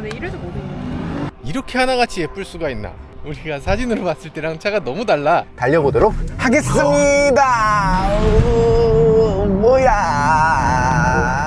아, 네, 이래서 모르겠네. 이렇게 하나같이 예쁠 수가 있나? 우리가 사진으로 봤을 때랑 차가 너무 달라. 달려보도록 하겠습니다. 뭐야.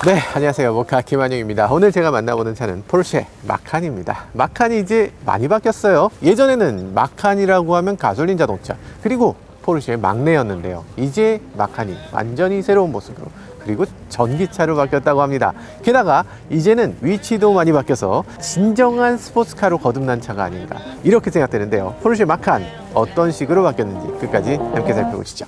네, 안녕하세요. 모카 김한영입니다. 오늘 제가 만나보는 차는 포르쉐 마칸입니다. 마칸이 이제 많이 바뀌었어요. 예전에는 마칸이라고 하면 가솔린 자동차, 그리고 포르쉐의 막내였는데요. 이제 마칸이 완전히 새로운 모습으로, 그리고 전기차로 바뀌었다고 합니다. 게다가 이제는 위치도 많이 바뀌어서 진정한 스포츠카로 거듭난 차가 아닌가, 이렇게 생각되는데요. 포르쉐 마칸 어떤 식으로 바뀌었는지 끝까지 함께 살펴보시죠.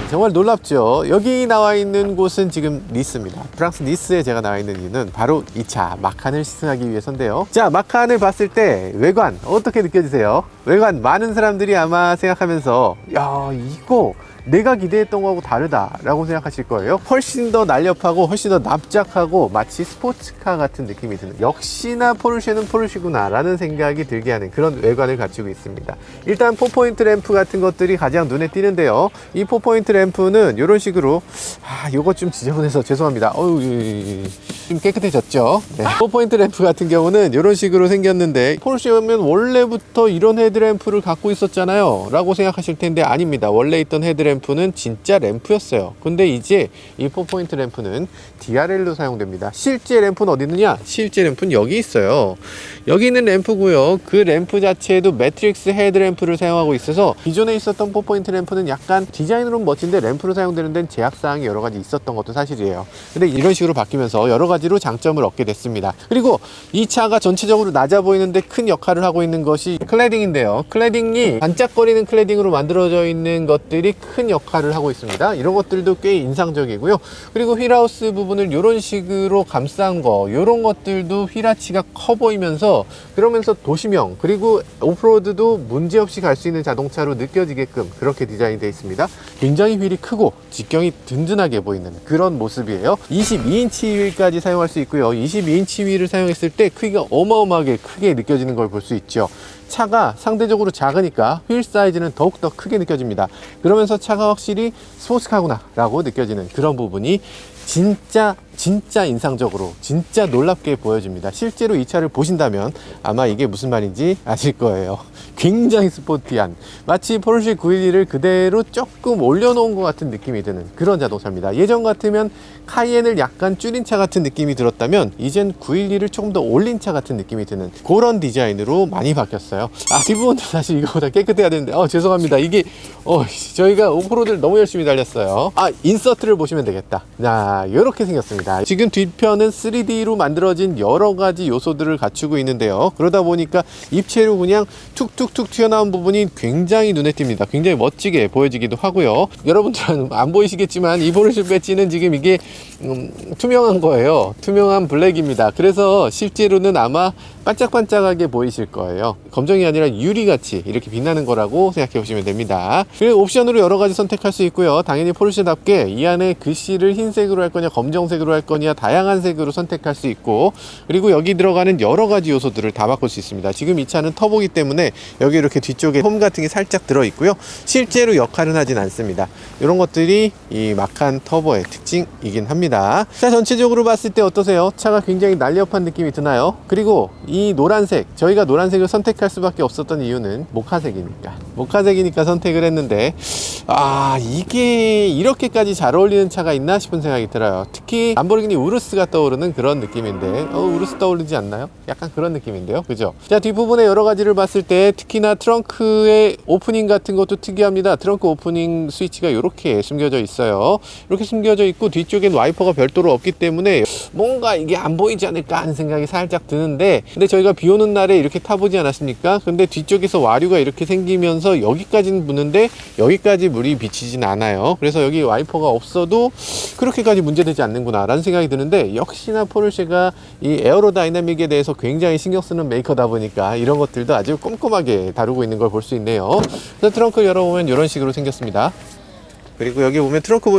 정말 놀랍죠. 여기 나와 있는 곳은 지금 니스입니다. 프랑스 니스에 제가 나와 있는 이유는 바로 이 차 마칸을 시승하기 위해서인데요. 자, 마칸을 봤을 때 외관 어떻게 느껴지세요? 외관 많은 사람들이 아마 생각하면서 야, 이거 내가 기대했던 거하고 다르다 라고 생각하실 거예요. 훨씬 더 날렵하고 훨씬 더 납작하고 마치 스포츠카 같은 느낌이 드는, 역시나 포르쉐는 포르쉐구나 라는 생각이 들게 하는 그런 외관을 갖추고 있습니다. 일단 4포인트 램프 같은 것들이 가장 눈에 띄는데요. 이 4포인트 램프는 이런 식으로, 요거 좀 지저분해서 죄송합니다. 좀 깨끗해졌죠. 네. 4포인트 램프 같은 경우는 이런 식으로 생겼는데, 포르쉐면 원래부터 이런 헤드램프를 갖고 있었잖아요 라고 생각하실 텐데 아닙니다. 원래 있던 헤드램프는 진짜 램프였어요. 근데 이제 이 4포인트 램프는 DRL로 사용됩니다. 실제 램프는 어디 있느냐? 실제 램프는 여기 있어요. 여기 있는 램프고요. 그 램프 자체에도 매트릭스 헤드램프를 사용하고 있어서 기존에 있었던 4포인트 램프는 약간 디자인으로는 멋진데 램프로 사용되는 데는 제약사항이 여러 가지 있었던 것도 사실이에요. 근데 이런 식으로 바뀌면서 여러 가지로 장점을 얻게 됐습니다. 그리고 이 차가 전체적으로 낮아 보이는데 큰 역할을 하고 있는 것이 클래딩인데요. 클래딩이 반짝거리는 클래딩으로 만들어져 있는 것들이 큰 역할을 하고 있습니다. 이런 것들도 꽤 인상적이고요. 그리고 휠하우스 부분을 이런 식으로 감싼 거, 이런 것들도 휠하치가 커 보이면서, 그러면서 도시명 그리고 오프로드도 문제없이 갈 수 있는 자동차로 느껴지게끔 그렇게 디자인되어 있습니다. 굉장히 휠이 크고 직경이 든든하게 보이는 그런 모습이에요. 22인치 휠까지 사용할 수 있고요. 22인치 휠을 사용했을 때 크기가 어마어마하게 크게 느껴지는 걸 볼 수 있죠. 차가 상대적으로 작으니까 휠 사이즈는 더욱더 크게 느껴집니다. 그러면서 차가 확실히 스포츠카구나 라고 느껴지는 그런 부분이 진짜 인상적으로, 진짜 놀랍게 보여집니다. 실제로 이 차를 보신다면 아마 이게 무슨 말인지 아실 거예요. 굉장히 스포티한, 마치 포르쉐 911을 그대로 조금 올려놓은 것 같은 느낌이 드는 그런 자동차입니다. 예전 같으면 카이엔을 약간 줄인 차 같은 느낌이 들었다면, 이젠 911을 조금 더 올린 차 같은 느낌이 드는 그런 디자인으로 많이 바뀌었어요. 뒷부분도 사실 이거보다 깨끗해야 되는데 죄송합니다. 이게 저희가 오프로드를 너무 열심히 달렸어요. 인서트를 보시면 되겠다. 자, 이렇게 생겼습니다. 지금 뒤편은 3D로 만들어진 여러 가지 요소들을 갖추고 있는데요. 그러다 보니까 입체로 그냥 툭툭툭 튀어나온 부분이 굉장히 눈에 띕니다. 굉장히 멋지게 보여지기도 하고요. 여러분들은 안 보이시겠지만 이 포르쉐 배지는 지금 이게 투명한 거예요. 투명한 블랙입니다. 그래서 실제로는 아마 반짝반짝하게 보이실 거예요. 검정이 아니라 유리같이 이렇게 빛나는 거라고 생각해 보시면 됩니다. 그리고 옵션으로 여러 가지 선택할 수 있고요. 당연히 포르쉐답게 이 안에 글씨를 흰색으로 할 거냐 검정색으로 할 거냐 다양한 색으로 선택할 수 있고, 그리고 여기 들어가는 여러 가지 요소들을 다 바꿀 수 있습니다. 지금 이 차는 터보기 때문에 여기 이렇게 뒤쪽에 홈 같은 게 살짝 들어 있고요. 실제로 역할은 하진 않습니다. 이런 것들이 이 마칸 터보의 특징이긴 합니다. 자, 전체적으로 봤을 때 어떠세요? 차가 굉장히 날렵한 느낌이 드나요? 그리고 이 노란색, 저희가 노란색을 선택할 수밖에 없었던 이유는 모카색이니까 선택을 했는데, 이게 이렇게까지 잘 어울리는 차가 있나 싶은 생각이 들어요. 특히 람보르기니 우루스가 떠오르는 그런 느낌인데, 우루스 떠오르지 않나요? 약간 그런 느낌인데요, 그죠? 자, 뒷부분에 여러 가지를 봤을 때 특히나 트렁크의 오프닝 같은 것도 특이합니다. 트렁크 오프닝 스위치가 이렇게 숨겨져 있어요. 이렇게 숨겨져 있고 뒤쪽엔 와이퍼가 별도로 없기 때문에 뭔가 이게 안 보이지 않을까 하는 생각이 살짝 드는데, 근데 저희가 비 오는 날에 이렇게 타보지 않았습니까? 근데 뒤쪽에서 와류가 이렇게 생기면서 여기까지는 부는데 여기까지 물이 비치진 않아요. 그래서 여기 와이퍼가 없어도 그렇게까지 문제되지 않는구나 라는 생각이 드는데, 역시나 포르쉐가 이 에어로다이나믹에 대해서 굉장히 신경 쓰는 메이커다 보니까 이런 것들도 아주 꼼꼼하게 다루고 있는 걸 볼 수 있네요. 그래서 트렁크를 열어보면 이런 식으로 생겼습니다. 그리고 여기 보면 트렁크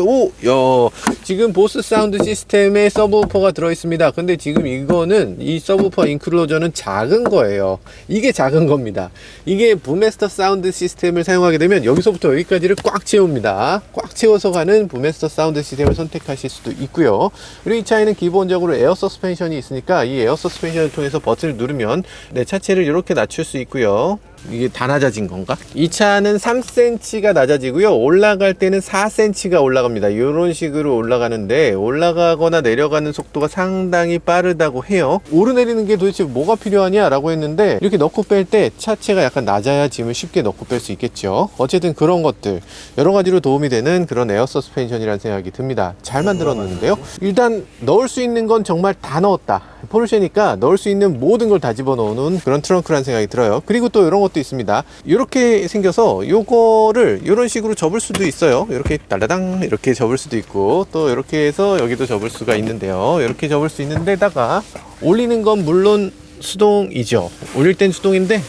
지금 보스 사운드 시스템에 서브우퍼가 들어있습니다. 근데 지금 이거는 이 서브우퍼 인클로저는 작은 거예요. 이게 작은 겁니다. 이게 부메스터 사운드 시스템을 사용하게 되면 여기서부터 여기까지를 꽉 채웁니다. 꽉 채워서 가는 부메스터 사운드 시스템을 선택하실 수도 있고요. 그리고 이 차에는 기본적으로 에어 서스펜션이 있으니까 이 에어 서스펜션을 통해서 버튼을 누르면 차체를 이렇게 낮출 수 있고요. 이게 다 낮아진 건가? 이 차는 3cm가 낮아지고요. 올라갈 때는 4cm가 올라갑니다. 이런 식으로 올라가는데 올라가거나 내려가는 속도가 상당히 빠르다고 해요. 오르내리는 게 도대체 뭐가 필요하냐 라고 했는데 이렇게 넣고 뺄 때 차체가 약간 낮아야 짐을 쉽게 넣고 뺄 수 있겠죠. 어쨌든 그런 것들 여러 가지로 도움이 되는 그런 에어 서스펜션이라는 생각이 듭니다. 잘 만들었는데요. 일단 넣을 수 있는 건 정말 다 넣었다. 포르쉐니까 넣을 수 있는 모든 걸 다 집어넣는 그런 트렁크라는 생각이 들어요. 그리고 또 이런 것도 있습니다. 이렇게 생겨서 요거를 이런 식으로 접을 수도 있어요. 이렇게 딸라당 이렇게 접을 수도 있고 또 이렇게 해서 여기도 접을 수가 있는데요. 이렇게 접을 수 있는 데다가 올리는 건 물론 수동이죠. 올릴 땐 수동인데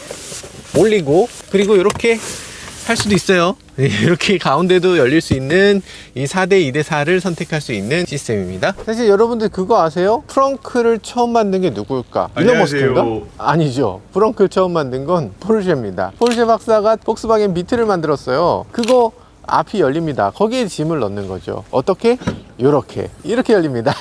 올리고 그리고 이렇게 할 수도 있어요. 이렇게 가운데도 열릴 수 있는 이 4대 2대 4를 선택할 수 있는 시스템입니다. 사실 여러분들 그거 아세요? 프렁크를 처음 만든 게 누구일까? 일론 머스크인가? 아니죠. 프렁크를 처음 만든 건 포르쉐입니다. 포르쉐 박사가 폭스바겐 비트를 만들었어요. 그거 앞이 열립니다. 거기에 짐을 넣는 거죠. 어떻게? 이렇게 열립니다.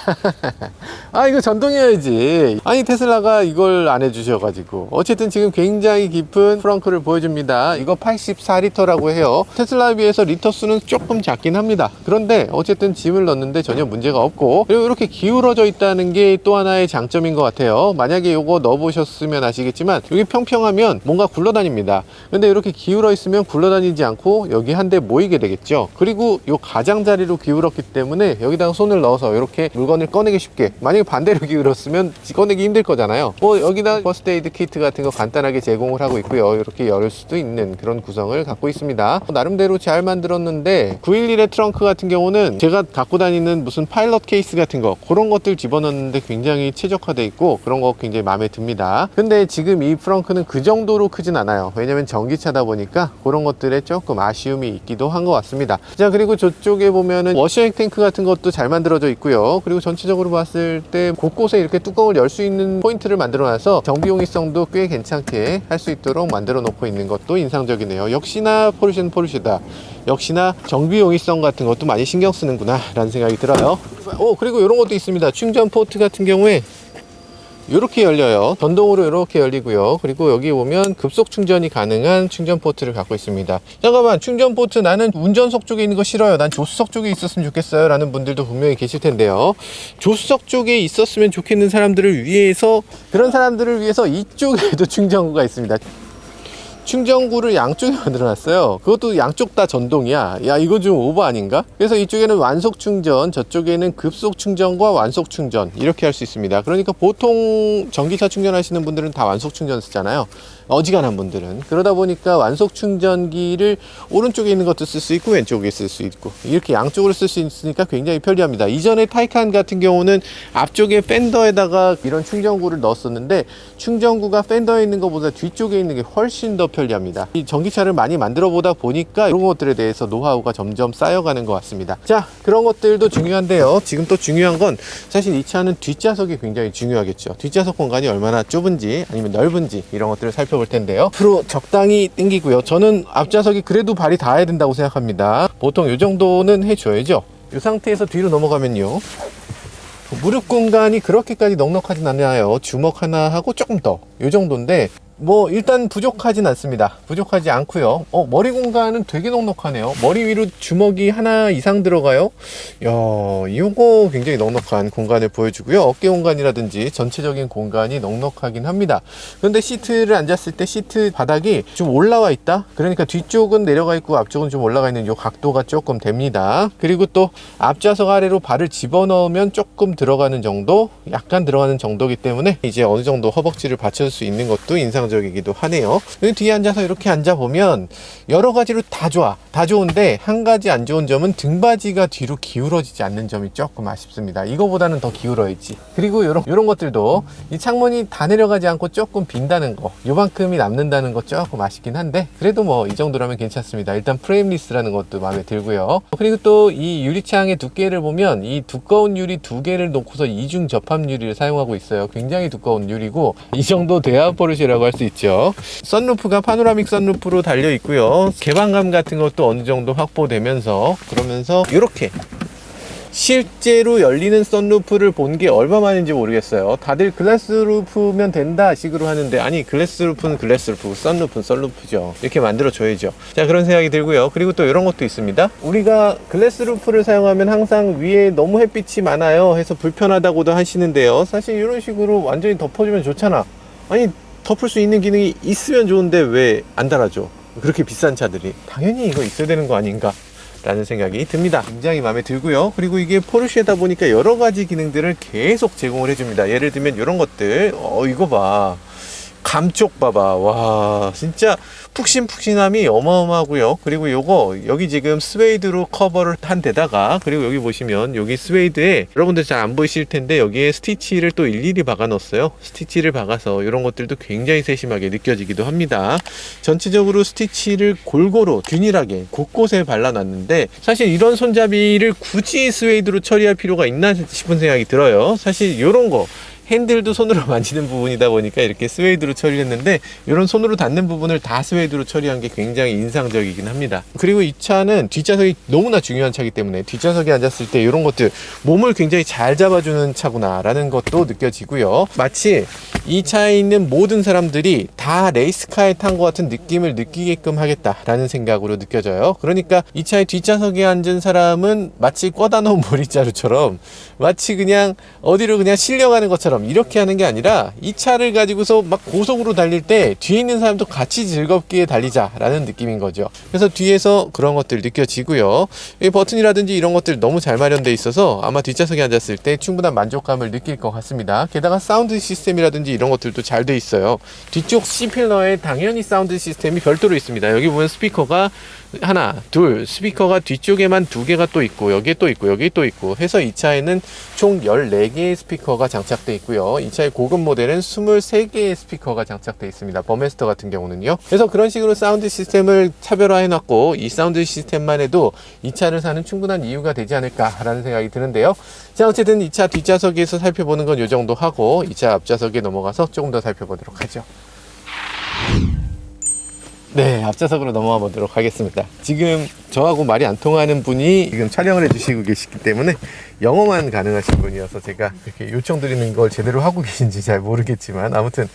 아, 이거 전동이어야지. 아니, 테슬라가 이걸 안 해주셔가지고. 어쨌든 지금 굉장히 깊은 프렁크를 보여줍니다. 이거 84리터라고 해요. 테슬라에 비해서 리터 수는 조금 작긴 합니다. 그런데 어쨌든 짐을 넣는데 전혀 문제가 없고, 그리고 이렇게 기울어져 있다는 게 또 하나의 장점인 것 같아요. 만약에 이거 넣어보셨으면 아시겠지만 여기 평평하면 뭔가 굴러다닙니다. 근데 이렇게 기울어 있으면 굴러다니지 않고 여기 한 대 모이게 되겠죠. 그리고 이 가장자리로 기울었기 때문에 여기다가 손을 넣어서 이렇게 물건을 꺼내기 쉽게, 만약에 반대로 기울었으면 꺼내기 힘들 거잖아요. 뭐 여기다 퍼스트에이드 키트 같은 거 간단하게 제공을 하고 있고요. 이렇게 열 수도 있는 그런 구성을 갖고 있습니다. 나름대로 잘 만들었는데 911의 트렁크 같은 경우는 제가 갖고 다니는 무슨 파일럿 케이스 같은 거 그런 것들 집어넣는데 굉장히 최적화되어 있고 그런 거 굉장히 마음에 듭니다. 근데 지금 이 트렁크는 그 정도로 크진 않아요. 왜냐면 전기차다 보니까 그런 것들에 조금 아쉬움이 있기도 한 것 같습니다. 자, 그리고 저쪽에 보면은 워셔액 탱크 같은 것도 잘 만들어져 있고요. 그리고 전체적으로 봤을 때 곳곳에 이렇게 뚜껑을 열 수 있는 포인트를 만들어 놔서 정비용이성도 꽤 괜찮게 할 수 있도록 만들어 놓고 있는 것도 인상적이네요. 역시나 포르쉐는 포르쉐다. 역시나 정비용이성 같은 것도 많이 신경 쓰는구나 라는 생각이 들어요. 그리고 이런 것도 있습니다. 충전 포트 같은 경우에 이렇게 열려요. 전동으로 이렇게 열리고요. 그리고 여기 보면 급속 충전이 가능한 충전 포트를 갖고 있습니다. 잠깐만, 충전 포트 나는 운전석 쪽에 있는 거 싫어요. 난 조수석 쪽에 있었으면 좋겠어요 라는 분들도 분명히 계실 텐데요. 조수석 쪽에 있었으면 좋겠는 사람들을 위해서, 그런 사람들을 위해서 이쪽에도 충전구가 있습니다. 충전구를 양쪽에 만들어놨어요. 그것도 양쪽 다 전동이야. 야, 이거 좀 오버 아닌가? 그래서 이쪽에는 완속 충전, 저쪽에는 급속 충전과 완속 충전 이렇게 할 수 있습니다. 그러니까 보통 전기차 충전하시는 분들은 다 완속 충전 쓰잖아요. 어지간한 분들은. 그러다 보니까 완속 충전기를 오른쪽에 있는 것도 쓸 수 있고 왼쪽에 쓸 수 있고 이렇게 양쪽으로 쓸 수 있으니까 굉장히 편리합니다. 이전에 타이칸 같은 경우는 앞쪽에 팬더에다가 이런 충전구를 넣었었는데 충전구가 팬더에 있는 것보다 뒤쪽에 있는 게 훨씬 더 편리합니다. 이 전기차를 많이 만들어 보다 보니까 이런 것들에 대해서 노하우가 점점 쌓여가는 것 같습니다. 자, 그런 것들도 중요한데요. 지금 또 중요한 건 사실 이 차는 뒷좌석이 굉장히 중요하겠죠. 뒷좌석 공간이 얼마나 좁은지 아니면 넓은지 이런 것들을 살펴볼 텐데요. 앞으로 적당히 당기고요. 저는 앞좌석이 그래도 발이 닿아야 된다고 생각합니다. 보통 이 정도는 해줘야죠. 이 상태에서 뒤로 넘어가면요, 무릎 공간이 그렇게까지 넉넉하진 않아요. 주먹 하나 하고 조금 더, 이 정도인데 뭐 일단 부족하진 않습니다. 부족하지 않고요. 머리 공간은 되게 넉넉하네요. 머리 위로 주먹이 하나 이상 들어가요. 야, 이거 굉장히 넉넉한 공간을 보여주고요. 어깨 공간이라든지 전체적인 공간이 넉넉하긴 합니다. 그런데 시트를 앉았을 때 시트 바닥이 좀 올라와 있다. 그러니까 뒤쪽은 내려가 있고 앞쪽은 좀 올라가 있는 이 각도가 조금 됩니다. 그리고 또 앞좌석 아래로 발을 집어넣으면 조금 들어가는 정도, 약간 들어가는 정도이기 때문에 이제 어느 정도 허벅지를 받쳐줄 수 있는 것도 인상 인상적이기도 하네요. 여기 뒤에 앉아서 이렇게 앉아보면 여러 가지로 다 좋아, 다 좋은데 한 가지 안 좋은 점은 등받이가 뒤로 기울어지지 않는 점이 조금 아쉽습니다. 이거보다는 더 기울어야지. 그리고 이런 것들도 이 창문이 다 내려가지 않고 조금 빈다는 거, 요만큼이 남는다는 거 조금 아쉽긴 한데 그래도 뭐 이 정도라면 괜찮습니다. 일단 프레임리스라는 것도 마음에 들고요. 그리고 또 이 유리창의 두께를 보면 이 두꺼운 유리 2개를 놓고서 이중 접합 유리를 사용하고 있어요. 굉장히 두꺼운 유리고 이 정도 돼야 포르쉐라고 할 수 있죠. 선루프가 파노라믹 선루프로 달려 있고요. 개방감 같은 것도 어느 정도 확보되면서 그러면서 이렇게 실제로 열리는 선루프를 본 게 얼마만인지 모르겠어요. 다들 글라스루프면 된다 식으로 하는데 아니, 글라스루프는 글라스루프고 선루프는 선루프죠. 이렇게 만들어줘야죠. 자, 그런 생각이 들고요. 그리고 또 이런 것도 있습니다. 우리가 글라스루프를 사용하면 항상 위에 너무 햇빛이 많아요 해서 불편하다고도 하시는데요. 사실 이런 식으로 완전히 덮어주면 좋잖아. 아니, 덮을 수 있는 기능이 있으면 좋은데 왜 안 달아줘? 그렇게 비싼 차들이. 당연히 이거 있어야 되는 거 아닌가 라는 생각이 듭니다. 굉장히 마음에 들고요. 그리고 이게 포르쉐다 보니까 여러 가지 기능들을 계속 제공을 해줍니다. 예를 들면 이런 것들, 이거 봐, 감쪽 봐봐. 와, 진짜 푹신푹신함이 어마어마하고요. 그리고 요거 여기 지금 스웨이드로 커버를 한 데다가, 그리고 여기 보시면 여기 스웨이드에 여러분들 잘 안 보이실 텐데 여기에 스티치를 또 일일이 박아 넣었어요. 스티치를 박아서 이런 것들도 굉장히 세심하게 느껴지기도 합니다. 전체적으로 스티치를 골고루 균일하게 곳곳에 발라놨는데 사실 이런 손잡이를 굳이 스웨이드로 처리할 필요가 있나 싶은 생각이 들어요. 사실 이런 거 핸들도 손으로 만지는 부분이다 보니까 이렇게 스웨이드로 처리했는데 이런 손으로 닿는 부분을 다 스웨이드로 처리한 게 굉장히 인상적이긴 합니다. 그리고 이 차는 뒷좌석이 너무나 중요한 차이기 때문에 뒷좌석에 앉았을 때 이런 것들 몸을 굉장히 잘 잡아주는 차구나 라는 것도 느껴지고요. 마치 이 차에 있는 모든 사람들이 다 레이스카에 탄 것 같은 느낌을 느끼게끔 하겠다라는 생각으로 느껴져요. 그러니까 이 차의 뒷좌석에 앉은 사람은 마치 꺼다 놓은 보리자루처럼 마치 그냥 어디로 그냥 실려가는 것처럼 이렇게 하는 게 아니라 이 차를 가지고서 막 고속으로 달릴 때 뒤에 있는 사람도 같이 즐겁게 달리자라는 느낌인 거죠. 그래서 뒤에서 그런 것들 느껴지고요. 이 버튼이라든지 이런 것들 너무 잘 마련되어 있어서 아마 뒷좌석에 앉았을 때 충분한 만족감을 느낄 것 같습니다. 게다가 사운드 시스템이라든지 이런 것들도 잘 돼 있어요. 뒤쪽 C필러에 당연히 사운드 시스템이 별도로 있습니다. 여기 보면 스피커가 하나, 둘, 스피커가 뒤쪽에만 2개가 또 있고 여기에 또 있고 여기에 또 있고 해서 이 차에는 총 14개의 스피커가 장착되어 있고요. 이 차의 고급 모델은 23개의 스피커가 장착되어 있습니다. 버메스터 같은 경우는요. 그래서 그런 식으로 사운드 시스템을 차별화해 놨고 이 사운드 시스템만 해도 이 차를 사는 충분한 이유가 되지 않을까라는 생각이 드는데요. 자, 어쨌든 이 차 뒷좌석에서 살펴보는 건 이 정도 하고 이 차 앞좌석에 넘어가서 조금 더 살펴보도록 하죠. 네, 앞좌석으로 넘어가 보도록 하겠습니다. 지금 저하고 말이 안 통하는 분이 지금 촬영을 해주시고 계시기 때문에 영어만 가능하신 분이어서 제가 이렇게 요청드리는 걸 제대로 하고 계신지 잘 모르겠지만 아무튼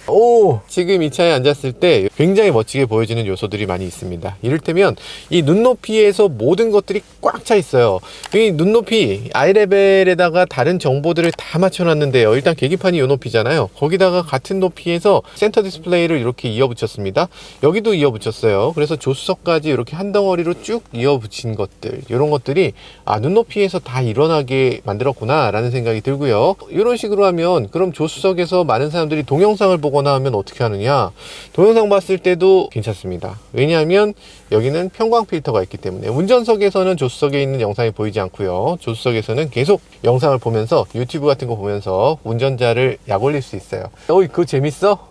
지금 이 차에 앉았을 때 굉장히 멋지게 보여지는 요소들이 많이 있습니다. 이를테면 이 눈높이에서 모든 것들이 꽉 차 있어요. 이 눈높이 아이레벨에다가 다른 정보들을 다 맞춰놨는데요. 일단 계기판이 이 높이잖아요. 거기다가 같은 높이에서 센터 디스플레이를 이렇게 이어 붙였습니다. 여기도 이어 붙였어요. 그래서 조수석까지 이렇게 한 덩어리로 쭉 이어 붙인 것들, 이런 것들이 눈높이에서 다 일어나게 만들었구나 라는 생각이 들고요. 이런 식으로 하면 그럼 조수석에서 많은 사람들이 동영상을 보거나 하면 어떻게 하느냐, 동영상 봤을 때도 괜찮습니다. 왜냐하면 여기는 편광 필터가 있기 때문에 운전석에서는 조수석에 있는 영상이 보이지 않고요. 조수석에서는 계속 영상을 보면서 유튜브 같은 거 보면서 운전자를 약 올릴 수 있어요. 그거 재밌어?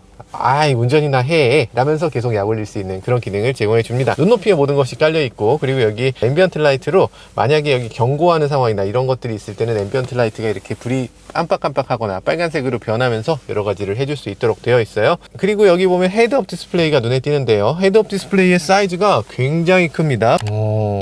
운전이나 해 라면서 계속 약 올릴 수 있는 그런 기능을 제공해 줍니다. 눈높이에 모든 것이 깔려 있고, 그리고 여기 앰비언트 라이트로 만약에 여기 경고하는 상황이나 이런 것들이 있을 때는 앰비언트 라이트가 이렇게 불이 깜빡깜빡하거나 빨간색으로 변하면서 여러 가지를 해줄 수 있도록 되어 있어요. 그리고 여기 보면 헤드업 디스플레이가 눈에 띄는데요. 헤드업 디스플레이의 사이즈가 굉장히 큽니다.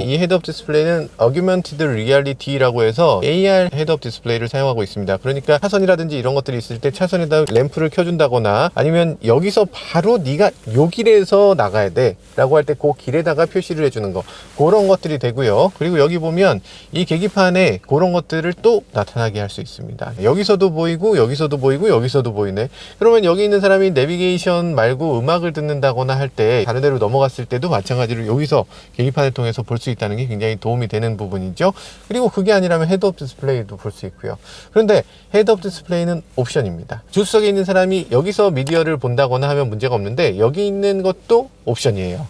이 헤드업 디스플레이는 Augmented Reality라고 해서 AR 헤드업 디스플레이를 사용하고 있습니다. 그러니까 차선이라든지 이런 것들이 있을 때 차선에다 램프를 켜준다거나 아니면 여기서 바로 네가 요 길에서 나가야 돼 라고 할 때 그 길에다가 표시를 해주는 거, 그런 것들이 되고요. 그리고 여기 보면 이 계기판에 그런 것들을 또 나타나게 할 수 있습니다. 여기서도 보이고 여기서도 보이고 여기서도 보이네. 그러면 여기 있는 사람이 내비게이션 말고 음악을 듣는다거나 할 때 다른 데로 넘어갔을 때도 마찬가지로 여기서 계기판을 통해서 볼 수 있다는 게 굉장히 도움이 되는 부분이죠. 그리고 그게 아니라면 헤드업 디스플레이도 볼 수 있고요. 그런데 헤드업 디스플레이는 옵션입니다. 조수석에 있는 사람이 여기서 미디어를 걸 본다거나 하면 문제가 없는데 여기 있는 것도 옵션이에요.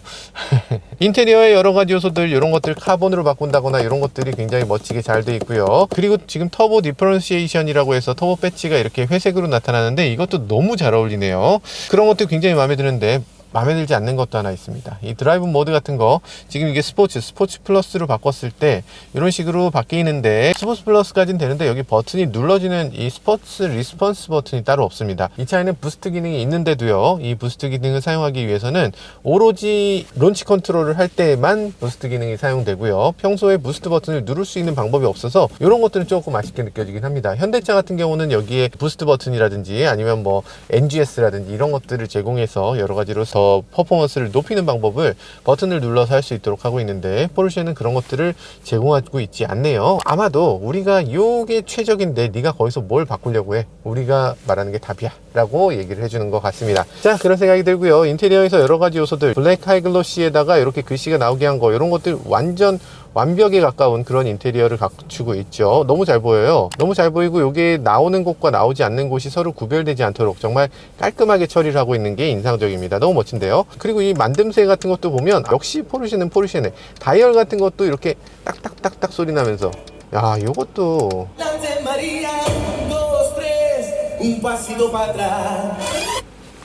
인테리어의 여러 가지 요소들, 이런 것들 카본으로 바꾼다거나 이런 것들이 굉장히 멋지게 잘 돼 있고요. 그리고 지금 터보 디퍼런시에이션이라고 해서 터보 배치가 이렇게 회색으로 나타나는데 이것도 너무 잘 어울리네요. 그런 것도 굉장히 마음에 드는데 마음에 들지 않는 것도 하나 있습니다. 이 드라이브 모드 같은 거, 지금 이게 스포츠 플러스로 바꿨을 때 이런 식으로 바뀌는데, 스포츠 플러스까지는 되는데 여기 버튼이 눌러지는 이 스포츠 리스폰스 버튼이 따로 없습니다. 이 차에는 부스트 기능이 있는데도요, 이 부스트 기능을 사용하기 위해서는 오로지 론치 컨트롤을 할 때만 부스트 기능이 사용되고요, 평소에 부스트 버튼을 누를 수 있는 방법이 없어서 이런 것들은 조금 아쉽게 느껴지긴 합니다. 현대차 같은 경우는 여기에 부스트 버튼이라든지 아니면 뭐 NGS라든지 이런 것들을 제공해서 여러 가지로 더 퍼포먼스를 높이는 방법을 버튼을 눌러서 할 수 있도록 하고 있는데, 포르쉐는 그런 것들을 제공하고 있지 않네요. 아마도 우리가 요게 최적인데 네가 거기서 뭘 바꾸려고 해, 우리가 말하는 게 답이야 라고 얘기를 해주는 것 같습니다. 자, 그런 생각이 들고요. 인테리어에서 여러 가지 요소들, 블랙 하이글로시에다가 이렇게 글씨가 나오게 한 거, 이런 것들 완전 완벽에 가까운 그런 인테리어를 갖추고 있죠. 너무 잘 보여요. 너무 잘 보이고, 요게 나오는 곳과 나오지 않는 곳이 서로 구별되지 않도록 정말 깔끔하게 처리를 하고 있는 게 인상적입니다. 너무 멋진데요. 그리고 이 만듦새 같은 것도 보면 역시 포르쉐는 포르쉐네. 다이얼 같은 것도 이렇게 딱딱딱딱 소리 나면서, 야, 요것도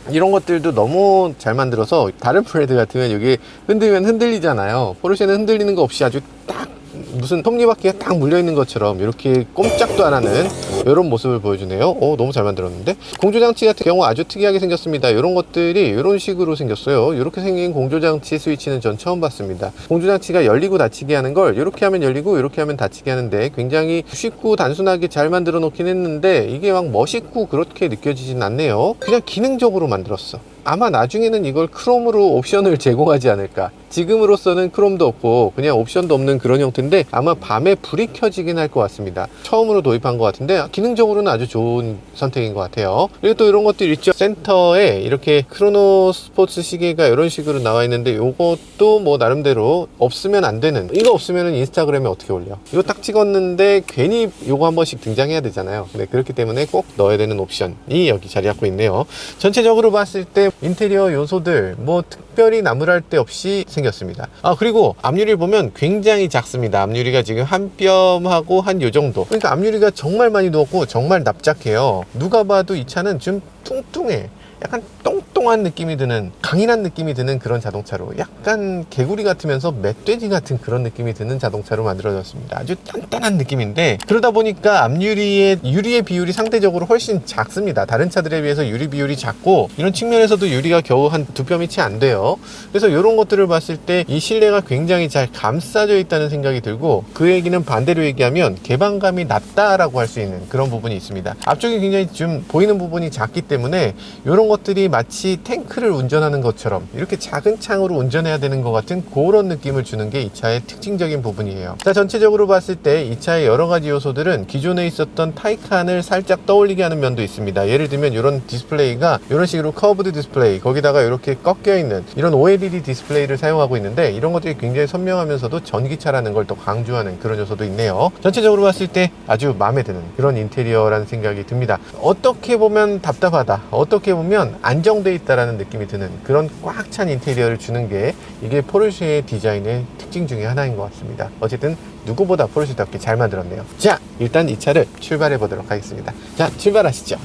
이런 것들도 너무 잘 만들어서, 다른 브랜드 같으면 여기 흔들면 흔들리잖아요. 포르쉐는 흔들리는 거 없이 아주 딱 무슨 톱니바퀴가 딱 물려있는 것처럼 이렇게 꼼짝도 안 하는 이런 모습을 보여주네요. 너무 잘 만들었는데, 공조장치 같은 경우 아주 특이하게 생겼습니다. 이런 것들이 이런 식으로 생겼어요. 이렇게 생긴 공조장치 스위치는 전 처음 봤습니다. 공조장치가 열리고 닫히게 하는 걸 이렇게 하면 열리고 이렇게 하면 닫히게 하는데, 굉장히 쉽고 단순하게 잘 만들어 놓긴 했는데 이게 막 멋있고 그렇게 느껴지진 않네요. 그냥 기능적으로 만들었어. 아마 나중에는 이걸 크롬으로 옵션을 제공하지 않을까. 지금으로서는 크롬도 없고 그냥 옵션도 없는 그런 형태인데, 아마 밤에 불이 켜지긴 할 것 같습니다. 처음으로 도입한 것 같은데 기능적으로는 아주 좋은 선택인 것 같아요. 그리고 또 이런 것들 있죠. 센터에 이렇게 크로노 스포츠 시계가 이런 식으로 나와 있는데, 이것도 뭐 나름대로 없으면 안 되는, 이거 없으면 인스타그램에 어떻게 올려. 이거 딱 찍었는데 괜히 이거 한 번씩 등장해야 되잖아요. 네, 그렇기 때문에 꼭 넣어야 되는 옵션이 여기 자리 잡고 있네요. 전체적으로 봤을 때 인테리어 요소들 뭐 특별히 나무랄 데 없이 생겼습니다. 그리고 앞유리 보면 굉장히 작습니다. 앞유리가 지금 한 뼘하고 한 요 정도. 그러니까 앞유리가 정말 많이 누웠고 정말 납작해요. 누가 봐도 이 차는 좀 뚱뚱해. 약간 똥똥한 느낌이 드는, 강인한 느낌이 드는 그런 자동차로, 약간 개구리 같으면서 멧돼지 같은 그런 느낌이 드는 자동차로 만들어졌습니다. 아주 단단한 느낌인데, 그러다 보니까 앞유리의 유리의 비율이 상대적으로 훨씬 작습니다. 다른 차들에 비해서 유리 비율이 작고, 이런 측면에서도 유리가 겨우 한 2뼘이 채 안 돼요. 그래서 이런 것들을 봤을 때 이 실내가 굉장히 잘 감싸져 있다는 생각이 들고, 그 얘기는 반대로 얘기하면 개방감이 낮다라고 할 수 있는 그런 부분이 있습니다. 앞쪽이 굉장히 좀 보이는 부분이 작기 때문에 이런 것들이 마치 탱크를 운전하는 것처럼 이렇게 작은 창으로 운전해야 되는 것 같은 그런 느낌을 주는 게 이 차의 특징적인 부분이에요. 자, 전체적으로 봤을 때 이 차의 여러 가지 요소들은 기존에 있었던 타이칸을 살짝 떠올리게 하는 면도 있습니다. 예를 들면 이런 디스플레이가 이런 식으로 커브드 디스플레이, 거기다가 이렇게 꺾여 있는 이런 OLED 디스플레이를 사용하고 있는데, 이런 것들이 굉장히 선명하면서도 전기차라는 걸 또 강조하는 그런 요소도 있네요. 전체적으로 봤을 때 아주 마음에 드는 그런 인테리어라는 생각이 듭니다. 어떻게 보면 답답하다, 어떻게 보면 안정돼 있다라는 느낌이 드는 그런 꽉 찬 인테리어를 주는 게 이게 포르쉐의 디자인의 특징 중에 하나인 것 같습니다. 어쨌든 누구보다 포르쉐답게 잘 만들었네요. 자, 일단 이 차를 출발해 보도록 하겠습니다. 자, 출발하시죠.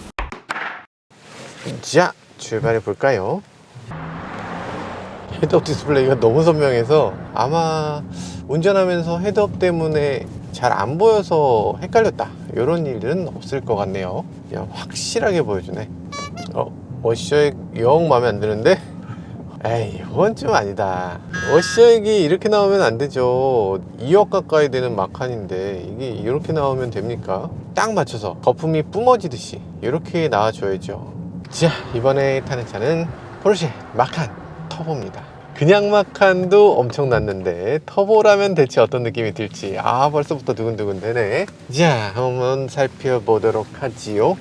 자, 출발해 볼까요? 헤드업 디스플레이가 너무 선명해서 아마 운전하면서 헤드업 때문에 잘 안 보여서 헷갈렸다, 이런 일은 없을 것 같네요. 그냥 확실하게 보여주네. 워셔액 영 마음에 안 드는데? 에이, 이건 좀 아니다. 워셔액이 이렇게 나오면 안 되죠. 2억 가까이 되는 마칸인데 이게 이렇게 나오면 됩니까? 딱 맞춰서 거품이 뿜어지듯이 이렇게 나와줘야죠. 자, 이번에 타는 차는 포르쉐 마칸 터보입니다. 그냥 마칸도 엄청났는데 터보라면 대체 어떤 느낌이 들지, 벌써부터 두근두근 되네. 자, 한번 살펴보도록 하지요.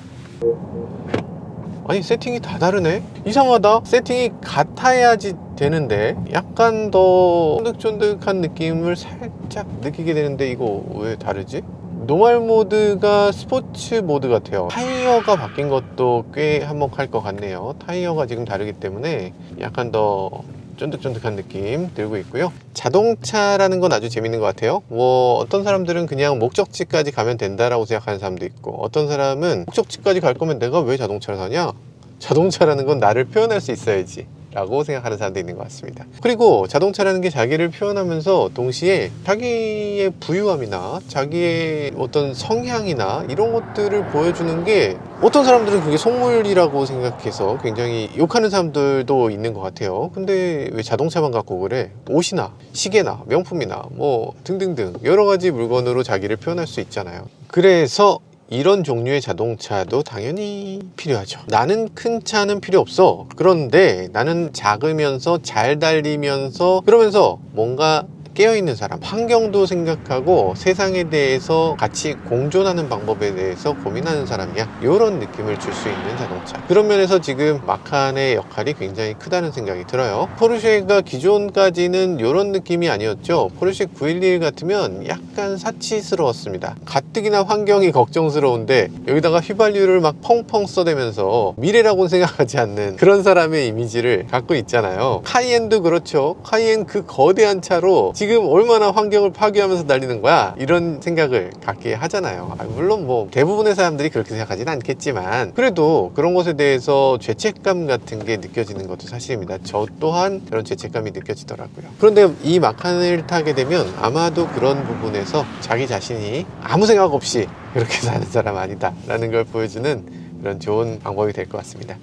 아니, 세팅이 다 다르네? 이상하다. 세팅이 같아야지 되는데 약간 더 쫀득쫀득한 느낌을 살짝 느끼게 되는데 이거 왜 다르지? 노멀 모드가 스포츠 모드 같아요. 타이어가 바뀐 것도 꽤 한몫할 것 같네요. 타이어가 지금 다르기 때문에 약간 더 쫀득쫀득한 느낌 들고 있고요. 자동차라는 건 아주 재밌는 것 같아요. 뭐 어떤 사람들은 그냥 목적지까지 가면 된다라고 생각하는 사람도 있고, 어떤 사람은 목적지까지 갈 거면 내가 왜 자동차를 사냐? 자동차라는 건 나를 표현할 수 있어야지 라고 생각하는 사람도 있는 것 같습니다. 그리고 자동차라는 게 자기를 표현하면서 동시에 자기의 부유함이나 자기의 어떤 성향이나 이런 것들을 보여주는 게, 어떤 사람들은 그게 속물이라고 생각해서 굉장히 욕하는 사람들도 있는 것 같아요. 근데 왜 자동차만 갖고 그래? 옷이나 시계나 명품이나 뭐 등등등 여러 가지 물건으로 자기를 표현할 수 있잖아요. 그래서 이런 종류의 자동차도 당연히 필요하죠. 나는 큰 차는 필요 없어. 그런데 나는 작으면서 잘 달리면서 그러면서 뭔가 깨어있는 사람, 환경도 생각하고 세상에 대해서 같이 공존하는 방법에 대해서 고민하는 사람이야. 이런 느낌을 줄 수 있는 자동차. 그런 면에서 지금 마칸의 역할이 굉장히 크다는 생각이 들어요. 포르쉐가 기존까지는 이런 느낌이 아니었죠. 포르쉐 911 같으면 약간 사치스러웠습니다. 가뜩이나 환경이 걱정스러운데 여기다가 휘발유를 막 펑펑 써대면서 미래라고는 생각하지 않는 그런 사람의 이미지를 갖고 있잖아요. 카이엔도 그렇죠. 카이엔 그 거대한 차로 지금 얼마나 환경을 파괴하면서 달리는 거야, 이런 생각을 갖게 하잖아요. 물론 뭐 대부분의 사람들이 그렇게 생각하지는 않겠지만 그래도 그런 것에 대해서 죄책감 같은 게 느껴지는 것도 사실입니다. 저 또한 그런 죄책감이 느껴지더라고요. 그런데 이 마칸을 타게 되면 아마도 그런 부분에서 자기 자신이 아무 생각 없이 그렇게 사는 사람 아니다 라는 걸 보여주는 그런 좋은 방법이 될 것 같습니다.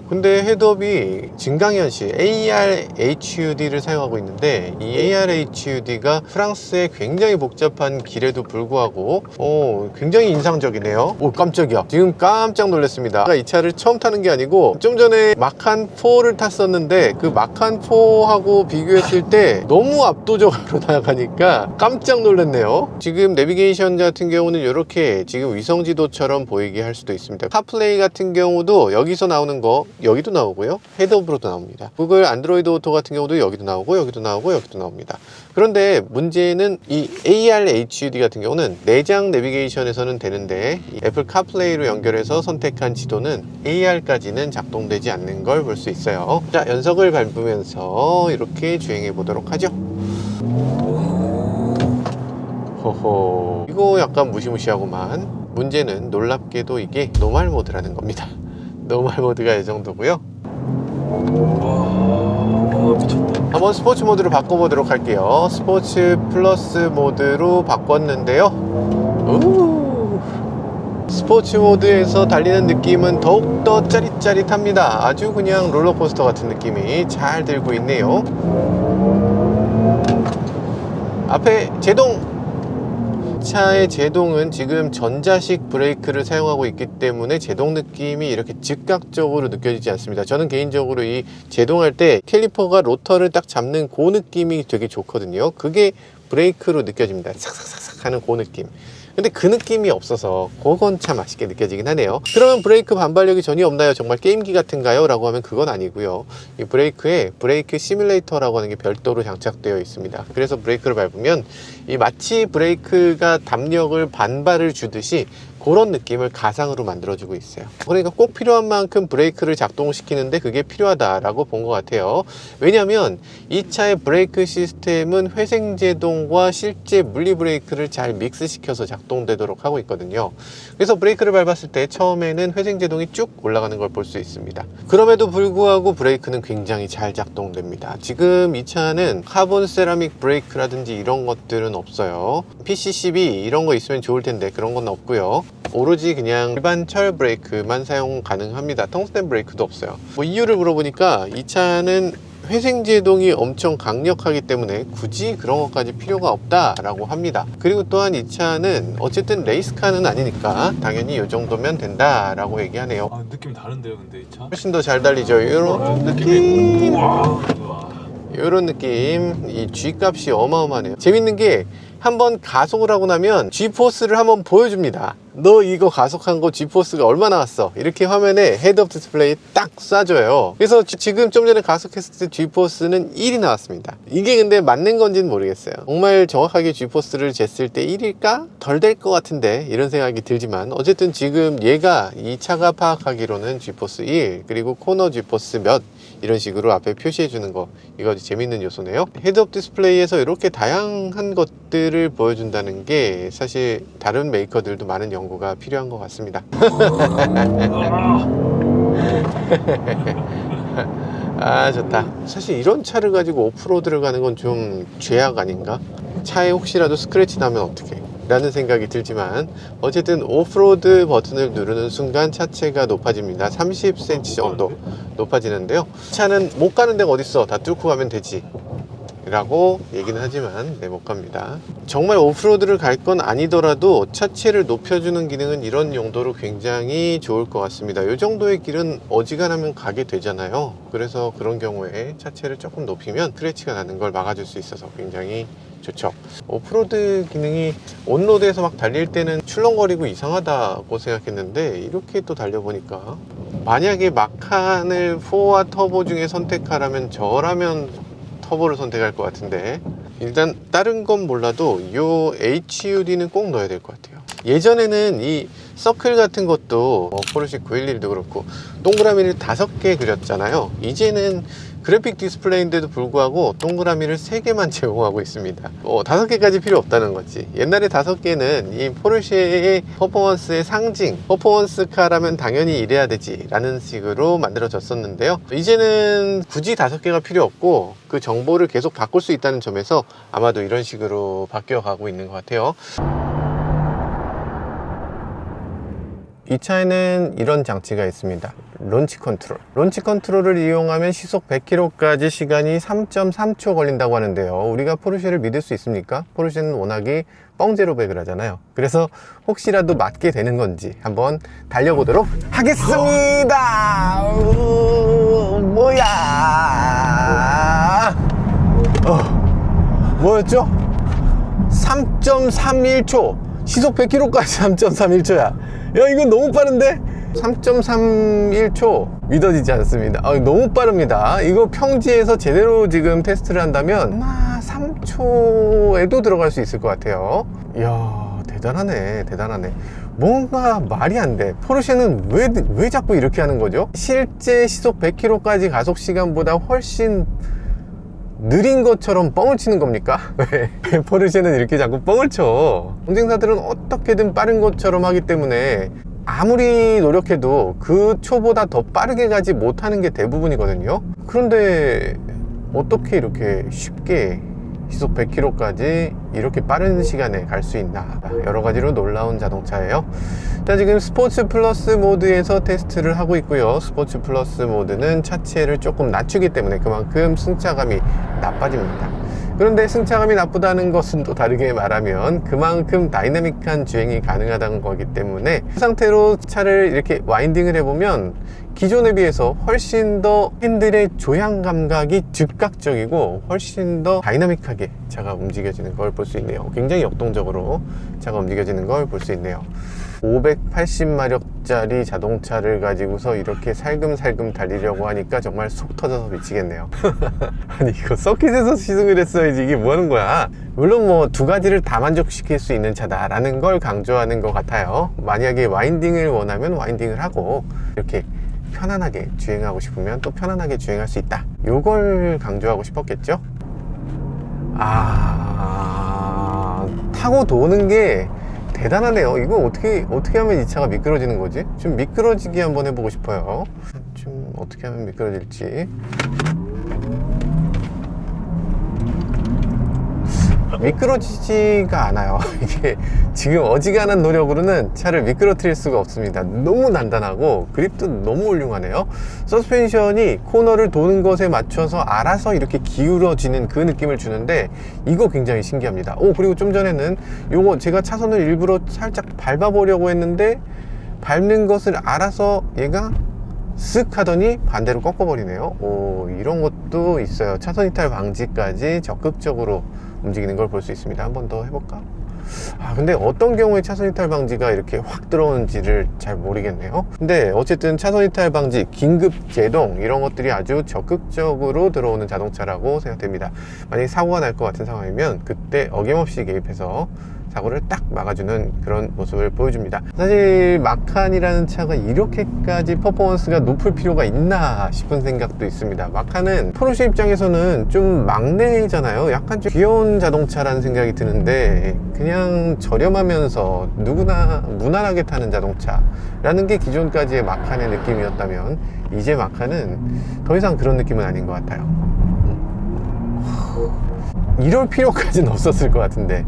근데 헤드업이 증강현실 ARHUD를 사용하고 있는데, 이 ARHUD가 프랑스의 굉장히 복잡한 길에도 불구하고 굉장히 인상적이네요. 깜짝이야, 지금 깜짝 놀랐습니다. 이 차를 처음 타는 게 아니고 좀 전에 마칸 4를 탔었는데 그 마칸 4하고 비교했을 때 너무 압도적으로 나가니까 깜짝 놀랐네요. 지금 내비게이션 같은 경우는 이렇게 지금 위성지도처럼 보이게 할 수도 있습니다. 카플레이 같은 경우도 여기서 나오는 거 여기도 나오고요, 헤드업으로도 나옵니다. 구글 안드로이드 오토 같은 경우도 여기도 나오고 여기도 나오고 여기도 나옵니다. 그런데 문제는 이 ARHUD 같은 경우는 내장 내비게이션에서는 되는데 애플 카플레이로 연결해서 선택한 지도는 AR까지는 작동되지 않는 걸 볼 수 있어요. 자, 연석을 밟으면서 이렇게 주행해 보도록 하죠. 호호, 이거 약간 무시무시하고만. 문제는 놀랍게도 이게 노멀 모드라는 겁니다. 노멀 모드가 이 정도고요. 미쳤다. 한번 스포츠 모드로 바꿔보도록 할게요. 스포츠 플러스 모드로 바꿨는데요. 스포츠 모드에서 달리는 느낌은 더욱더 짜릿짜릿합니다. 아주 그냥 롤러코스터 같은 느낌이 잘 들고 있네요. 앞에 제동! 차의 제동은 지금 전자식 브레이크를 사용하고 있기 때문에 제동 느낌이 이렇게 즉각적으로 느껴지지 않습니다. 저는 개인적으로 이 제동할 때 캘리퍼가 로터를 딱 잡는 그 느낌이 되게 좋거든요. 그게 브레이크로 느껴집니다. 삭삭삭삭 하는 그 느낌. 근데 그 느낌이 없어서 그건 참 아쉽게 느껴지긴 하네요. 그러면 브레이크 반발력이 전혀 없나요? 정말 게임기 같은가요? 라고 하면 그건 아니고요. 이 브레이크에 브레이크 시뮬레이터라고 하는 게 별도로 장착되어 있습니다. 그래서 브레이크를 밟으면 이 마치 브레이크가 담력을 반발을 주듯이 그런 느낌을 가상으로 만들어주고 있어요. 그러니까 꼭 필요한 만큼 브레이크를 작동시키는데 그게 필요하다라고 본 것 같아요. 왜냐하면 이 차의 브레이크 시스템은 회생제동과 실제 물리브레이크를 잘 믹스시켜서 작동되도록 하고 있거든요. 그래서 브레이크를 밟았을 때 처음에는 회생제동이 쭉 올라가는 걸 볼 수 있습니다. 그럼에도 불구하고 브레이크는 굉장히 잘 작동됩니다. 지금 이 차는 카본 세라믹 브레이크라든지 이런 것들은 없어요. PCCB 이런 거 있으면 좋을 텐데 그런 건 없고요. 오로지 그냥 일반 철 브레이크만 사용 가능합니다. 텅스텐 브레이크도 없어요. 뭐 이유를 물어보니까 이 차는 회생제동이 엄청 강력하기 때문에 굳이 그런 것까지 필요가 없다라고 합니다. 그리고 또한 이 차는 어쨌든 레이스카는 아니니까 당연히 이 정도면 된다라고 얘기하네요. 느낌 다른데요, 근데 이 차? 훨씬 더 잘 달리죠. 이런 느낌. 우와. 이런 느낌. 이 G값이 어마어마하네요. 재밌는 게 한번 가속을 하고 나면 G포스를 한번 보여줍니다. 너 이거 가속한 거 G포스가 얼마 나왔어? 이렇게 화면에 헤드업 디스플레이 딱 쏴줘요. 그래서 지금 좀 전에 가속했을 때 G포스는 1이 나왔습니다. 이게 근데 맞는 건지는 모르겠어요. 정말 정확하게 G포스를 쟀을 때 1일까? 덜 될 것 같은데 이런 생각이 들지만 어쨌든 지금 얘가 이 차가 파악하기로는 G포스 1 그리고 코너 G포스 몇 이런 식으로 앞에 표시해 주는 거, 이거 아주 재밌는 요소네요. 헤드업 디스플레이에서 이렇게 다양한 것들을 보여준다는 게 사실 다른 메이커들도 많은 연구가 필요한 것 같습니다. 아, 좋다. 사실 이런 차를 가지고 오프로드를 가는 건 좀 죄악 아닌가? 차에 혹시라도 스크래치 나면 어떡해 라는 생각이 들지만 어쨌든 오프로드 버튼을 누르는 순간 차체가 높아집니다. 30cm 정도 높아지는데요. 차는 못 가는 데가 어딨어, 다 뚫고 가면 되지 라고 얘기는 하지만 못 갑니다. 정말 오프로드를 갈 건 아니더라도 차체를 높여주는 기능은 이런 용도로 굉장히 좋을 것 같습니다. 이 정도의 길은 어지간하면 가게 되잖아요. 그래서 그런 경우에 차체를 조금 높이면 스크래치가 나는 걸 막아줄 수 있어서 굉장히 좋죠. 오프로드 기능이 온로드에서 막 달릴 때는 출렁거리고 이상하다고 생각했는데 이렇게 또 달려보니까, 만약에 마칸을 4와 터보 중에 선택하라면 저라면 터보를 선택할 것 같은데, 일단 다른 건 몰라도 이 HUD는 꼭 넣어야 될 것 같아요. 예전에는 이 서클 같은 것도 포르쉐 911도 그렇고 동그라미를 5개 그렸잖아요. 이제는 그래픽 디스플레이인데도 불구하고 동그라미를 3개만 제공하고 있습니다. 5개까지 필요 없다는 거지. 옛날에 5개는 이 포르쉐의 퍼포먼스의 상징, 퍼포먼스카라면 당연히 이래야 되지 라는 식으로 만들어졌었는데요. 이제는 굳이 5개가 필요 없고 그 정보를 계속 바꿀 수 있다는 점에서 아마도 이런 식으로 바뀌어가고 있는 것 같아요. 이 차에는 이런 장치가 있습니다. 론치 컨트롤. 론치 컨트롤을 이용하면 시속 100km까지 시간이 3.3초 걸린다고 하는데요. 우리가 포르쉐를 믿을 수 있습니까? 포르쉐는 워낙에 뻥제로백을 하잖아요. 그래서 혹시라도 맞게 되는 건지 한번 달려보도록 하겠습니다. 뭐야? 뭐였죠? 3.31초. 시속 100km까지 3.31초야. 야, 이거 너무 빠른데? 3.31초 믿어지지 않습니다. 너무 빠릅니다. 이거 평지에서 제대로 지금 테스트를 한다면 아마 3초에도 들어갈 수 있을 것 같아요. 이야, 대단하네, 대단하네. 뭔가 말이 안 돼. 포르쉐는 왜 자꾸 이렇게 하는 거죠? 실제 시속 100km까지 가속 시간보다 훨씬 느린 것처럼 뻥을 치는 겁니까? 왜 포르쉐는 이렇게 자꾸 뻥을 쳐? 경쟁사들은 어떻게든 빠른 것처럼 하기 때문에 아무리 노력해도 그 초보다 더 빠르게 가지 못하는 게 대부분이거든요. 그런데 어떻게 이렇게 쉽게 시속 100km까지 이렇게 빠른 시간에 갈 수 있나, 여러 가지로 놀라운 자동차예요. 자, 지금 스포츠 플러스 모드에서 테스트를 하고 있고요. 스포츠 플러스 모드는 차체를 조금 낮추기 때문에 그만큼 승차감이 나빠집니다. 그런데 승차감이 나쁘다는 것은 또 다르게 말하면 그만큼 다이나믹한 주행이 가능하다는 거기 때문에 그 상태로 차를 이렇게 와인딩을 해보면 기존에 비해서 훨씬 더 핸들의 조향 감각이 즉각적이고 훨씬 더 다이나믹하게 차가 움직여지는 걸 볼 수 있네요. 굉장히 역동적으로 차가 움직여지는 걸 볼 수 있네요. 580마력짜리 자동차를 가지고서 이렇게 살금살금 달리려고 하니까 정말 속 터져서 미치겠네요. 아니, 이거 서킷에서 시승을 했어야지, 이게 뭐 하는 거야? 물론 뭐 두 가지를 다 만족시킬 수 있는 차다라는 걸 강조하는 것 같아요. 만약에 와인딩을 원하면 와인딩을 하고 이렇게 편안하게 주행하고 싶으면 또 편안하게 주행할 수 있다, 요걸 강조하고 싶었겠죠. 타고 도는 게 대단하네요. 이거 어떻게 하면 이 차가 미끄러지는 거지? 좀 미끄러지게 한번 해보고 싶어요. 좀 어떻게 하면 미끄러질지. 미끄러지지가 않아요. 이게 지금 어지간한 노력으로는 차를 미끄러뜨릴 수가 없습니다. 너무 단단하고 그립도 너무 훌륭하네요. 서스펜션이 코너를 도는 것에 맞춰서 알아서 이렇게 기울어지는 그 느낌을 주는데 이거 굉장히 신기합니다. 그리고 좀 전에는 요거 제가 차선을 일부러 살짝 밟아보려고 했는데 밟는 것을 알아서 얘가 쓱 하더니 반대로 꺾어버리네요. 이런 것도 있어요. 차선 이탈 방지까지 적극적으로 움직이는 걸 볼 수 있습니다. 한 번 더 해볼까? 근데 어떤 경우에 차선 이탈 방지가 이렇게 확 들어오는지를 잘 모르겠네요. 근데 어쨌든 차선 이탈 방지, 긴급 제동 이런 것들이 아주 적극적으로 들어오는 자동차라고 생각됩니다. 만약에 사고가 날 것 같은 상황이면 그때 어김없이 개입해서 사고를 딱 막아주는 그런 모습을 보여줍니다. 사실 마칸이라는 차가 이렇게까지 퍼포먼스가 높을 필요가 있나 싶은 생각도 있습니다. 마칸은 포르쉐 입장에서는 좀 막내잖아요. 약간 좀 귀여운 자동차라는 생각이 드는데 그냥 저렴하면서 누구나 무난하게 타는 자동차라는 게 기존까지의 마칸의 느낌이었다면 이제 마칸은 더 이상 그런 느낌은 아닌 것 같아요. 이럴 필요까지는 없었을 것 같은데.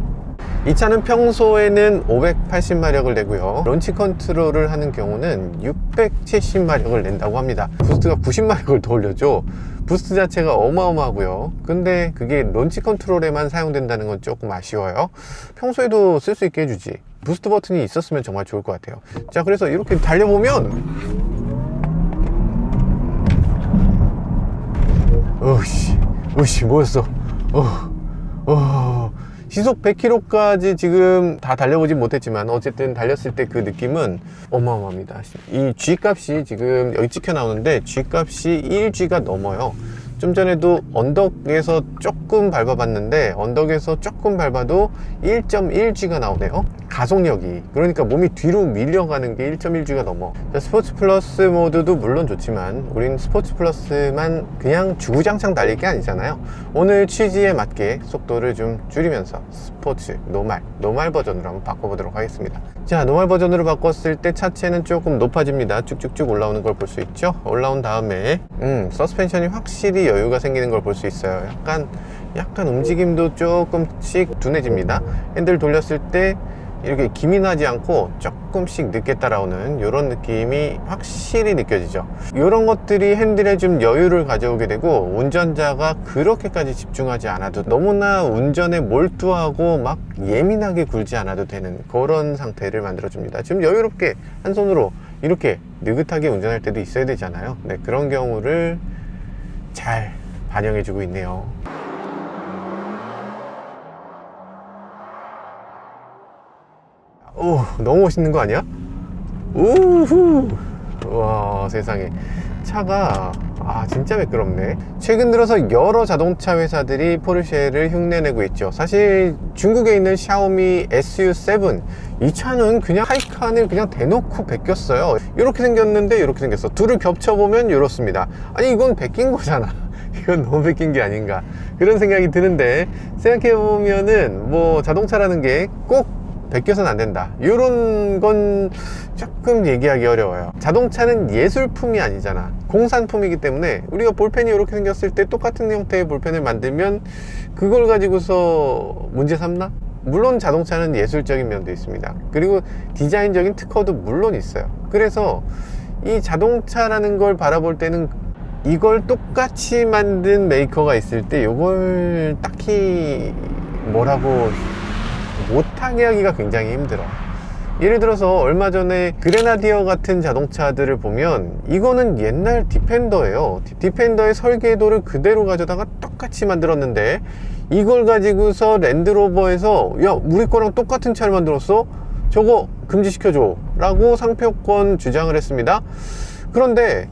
이 차는 평소에는 580마력을 내고요, 런치 컨트롤을 하는 경우는 670마력을 낸다고 합니다. 부스트가 90마력을 더 올려줘. 부스트 자체가 어마어마하고요. 근데 그게 런치 컨트롤에만 사용된다는 건 조금 아쉬워요. 평소에도 쓸 수 있게 해주지. 부스트 버튼이 있었으면 정말 좋을 것 같아요. 자, 그래서 이렇게 달려보면 어씨 뭐였어. 시속 100km까지 지금 다 달려보진 못했지만 어쨌든 달렸을 때 그 느낌은 어마어마합니다. 이 G값이 지금 여기 찍혀 나오는데 G값이 1G가 넘어요. 좀 전에도 언덕에서 조금 밟아봤는데 언덕에서 조금 밟아도 1.1G가 나오네요. 가속력이, 그러니까 몸이 뒤로 밀려가는 게 1.1G가 넘어. 스포츠 플러스 모드도 물론 좋지만 우린 스포츠 플러스만 그냥 주구장창 달릴 게 아니잖아요. 오늘 취지에 맞게 속도를 좀 줄이면서 스포츠 노말 버전으로 한번 바꿔보도록 하겠습니다. 자, 노말 버전으로 바꿨을 때 차체는 조금 높아집니다. 쭉쭉쭉 올라오는 걸 볼 수 있죠. 올라온 다음에 서스펜션이 확실히 여유가 생기는 걸 볼 수 있어요. 약간 움직임도 조금씩 둔해집니다. 핸들 돌렸을 때 이렇게 기민하지 않고 조금씩 늦게 따라오는 이런 느낌이 확실히 느껴지죠. 이런 것들이 핸들에 좀 여유를 가져오게 되고 운전자가 그렇게까지 집중하지 않아도, 너무나 운전에 몰두하고 막 예민하게 굴지 않아도 되는 그런 상태를 만들어줍니다. 지금 여유롭게 한 손으로 이렇게 느긋하게 운전할 때도 있어야 되잖아요. 네, 그런 경우를 잘 반영해주고 있네요. 오, 너무 멋있는 거 아니야? 우후! 와, 세상에. 차가 진짜 매끄럽네. 최근 들어서 여러 자동차 회사들이 포르쉐를 흉내내고 있죠. 사실 중국에 있는 샤오미 SU7, 이 차는 그냥 타이칸을 그냥 대놓고 베꼈어요. 이렇게 생겼는데 이렇게 생겼어. 둘을 겹쳐보면 이렇습니다. 아니, 이건 베낀 거잖아. 이건 너무 베낀 게 아닌가, 그런 생각이 드는데, 생각해보면은 뭐 자동차라는 게꼭 베껴서는 안 된다, 이런 건 조금 얘기하기 어려워요. 자동차는 예술품이 아니잖아, 공산품이기 때문에 우리가 볼펜이 이렇게 생겼을 때 똑같은 형태의 볼펜을 만들면 그걸 가지고서 문제 삼나? 물론 자동차는 예술적인 면도 있습니다. 그리고 디자인적인 특허도 물론 있어요. 그래서 이 자동차라는 걸 바라볼 때는 이걸 똑같이 만든 메이커가 있을 때 이걸 딱히 뭐라고 못하게 하기가 굉장히 힘들어. 예를 들어서 얼마 전에 그레나디어 같은 자동차들을 보면 이거는 옛날 디펜더예요. 디펜더의 설계도를 그대로 가져다가 똑같이 만들었는데 이걸 가지고서 랜드로버에서 야, 우리 거랑 똑같은 차를 만들었어? 저거 금지시켜줘 라고 상표권 주장을 했습니다. 그런데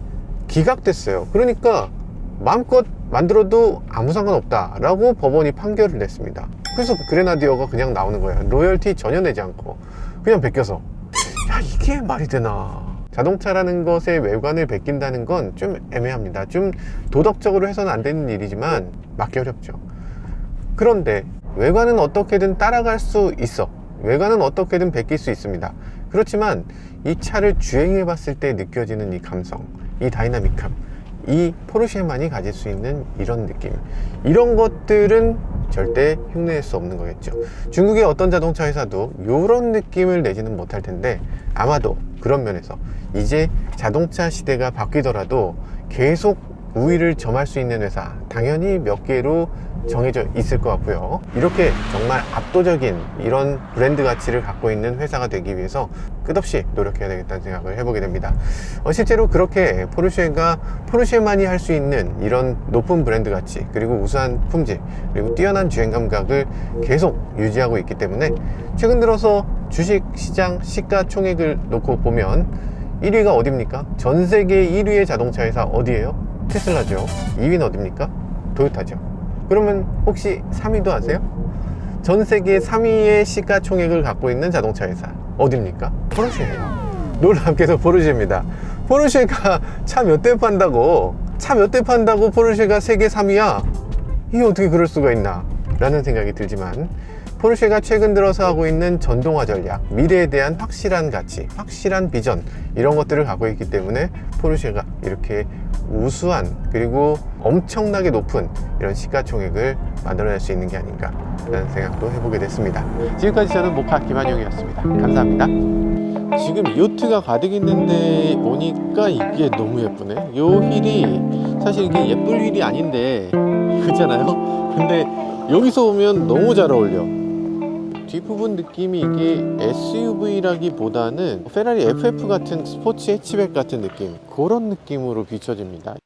기각됐어요. 그러니까 마음껏 만들어도 아무 상관없다 라고 법원이 판결을 냈습니다. 그래서 그레나디어가 그냥 나오는 거예요. 로열티 전혀 내지 않고 그냥 베껴서. 야, 이게 말이 되나. 자동차라는 것의 외관을 베낀다는 건 좀 애매합니다. 좀 도덕적으로 해서는 안 되는 일이지만 막기 어렵죠. 그런데 외관은 어떻게든 따라갈 수 있어. 외관은 어떻게든 베낄 수 있습니다. 그렇지만 이 차를 주행해 봤을 때 느껴지는 이 감성, 이 다이나믹함, 이 포르쉐만이 가질 수 있는 이런 느낌, 이런 것들은 절대 흉내낼 수 없는 거겠죠. 중국의 어떤 자동차 회사도 이런 느낌을 내지는 못할 텐데, 아마도 그런 면에서 이제 자동차 시대가 바뀌더라도 계속 우위를 점할 수 있는 회사 당연히 몇 개로 정해져 있을 것 같고요. 이렇게 정말 압도적인 이런 브랜드 가치를 갖고 있는 회사가 되기 위해서 끝없이 노력해야 되겠다는 생각을 해보게 됩니다. 실제로 그렇게 포르쉐가 포르쉐만이 할 수 있는 이런 높은 브랜드 가치, 그리고 우수한 품질, 그리고 뛰어난 주행 감각을 계속 유지하고 있기 때문에 최근 들어서 주식 시장 시가총액을 놓고 보면 1위가 어딥니까? 전 세계 1위의 자동차 회사 어디예요? 테슬라죠. 2위는 어딥니까? 토요타죠. 그러면 혹시 3위도 아세요? 전 세계 3위의 시가총액을 갖고 있는 자동차 회사 어딥니까? 포르쉐예요. 놀랍게도 포르쉐입니다. 포르쉐가 차 몇 대 판다고, 차 몇 대 판다고 포르쉐가 세계 3위야? 이게 어떻게 그럴 수가 있나 라는 생각이 들지만, 포르쉐가 최근 들어서 하고 있는 전동화 전략, 미래에 대한 확실한 가치, 확실한 비전, 이런 것들을 갖고 있기 때문에 포르쉐가 이렇게 우수한, 그리고 엄청나게 높은 이런 시가총액을 만들어낼 수 있는 게 아닌가 라는 생각도 해보게 됐습니다. 지금까지 저는 모카 김한용이었습니다. 감사합니다. 지금 요트가 가득 있는데 오니까 이게 너무 예쁘네. 요 휠이 사실 이게 예쁠 휠이 아닌데 그렇잖아요. 근데 여기서 오면 너무 잘 어울려. 뒷부분 느낌이 이게 SUV라기보다는 페라리 FF 같은 스포츠 해치백 같은 느낌, 그런 느낌으로 비춰집니다.